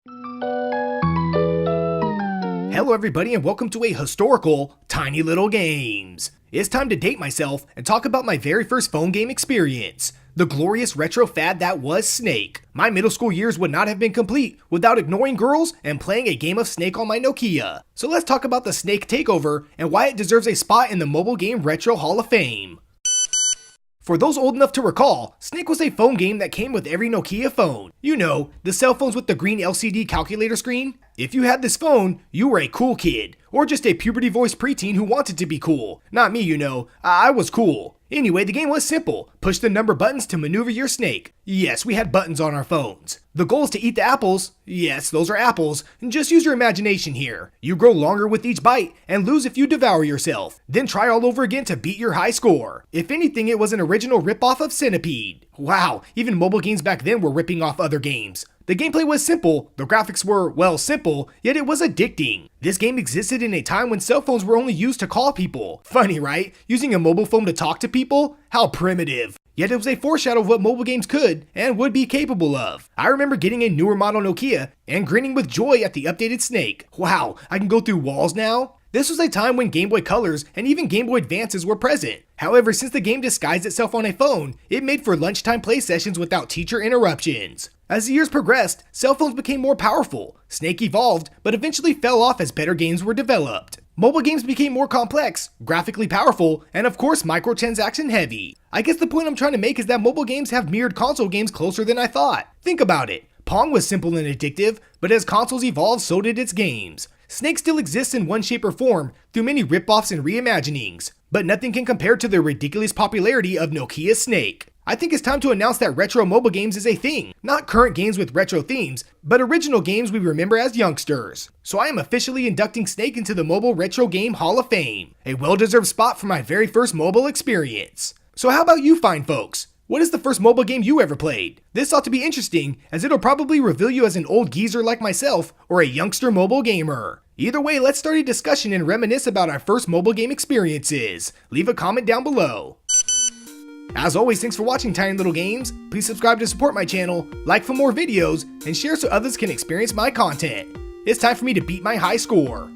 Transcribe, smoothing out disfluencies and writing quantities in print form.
Hello everybody and welcome to a historical Tiny Little Games. It's time to date myself and talk about my very first phone game experience, the glorious retro fad that was Snake. My middle school years would not have been complete without ignoring girls and playing a game of Snake on my Nokia. So let's talk about the Snake takeover and why it deserves a spot in the Mobile Game Retro Hall of Fame. For those old enough to recall, Snake was a phone game that came with every Nokia phone. You know, the cell phones with the green LCD calculator screen? If you had this phone, you were a cool kid, or just a puberty-voiced preteen who wanted to be cool. Not me, you know, I was cool. Anyway, the game was simple. Push the number buttons to maneuver your snake. Yes, we had buttons on our phones. The goal is to eat the apples. Yes, those are apples. Just use your imagination here. You grow longer with each bite and lose if you devour yourself. Then try all over again to beat your high score. If anything, it was an original ripoff of Centipede. Wow, even mobile games back then were ripping off other games. The gameplay was simple, the graphics were, well, simple, yet it was addicting. This game existed in a time when cell phones were only used to call people. Funny, right? Using a mobile phone to talk to people? How primitive. Yet it was a foreshadow of what mobile games could and would be capable of. I remember getting a newer model Nokia and grinning with joy at the updated Snake. Wow, I can go through walls now? This was a time when Game Boy Colors and even Game Boy Advances were present. However, since the game disguised itself on a phone, it made for lunchtime play sessions without teacher interruptions. As the years progressed, cell phones became more powerful. Snake evolved, but eventually fell off as better games were developed. Mobile games became more complex, graphically powerful, and of course microtransaction heavy. I guess the point I'm trying to make is that mobile games have mirrored console games closer than I thought. Think about it. Pong was simple and addictive, but as consoles evolved, so did its games. Snake still exists in one shape or form through many rip-offs and reimaginings, but nothing can compare to the ridiculous popularity of Nokia Snake. I think it's time to announce that retro mobile games is a thing, not current games with retro themes, but original games we remember as youngsters. So I am officially inducting Snake into the Mobile Retro Game Hall of Fame, a well-deserved spot for my very first mobile experience. So how about you fine folks? What is the first mobile game you ever played? This ought to be interesting, as it'll probably reveal you as an old geezer like myself or a youngster mobile gamer. Either way, let's start a discussion and reminisce about our first mobile game experiences. Leave a comment down below. As always, thanks for watching Tiny Little Games. Please subscribe to support my channel, like for more videos, and share so others can experience my content. It's time for me to beat my high score.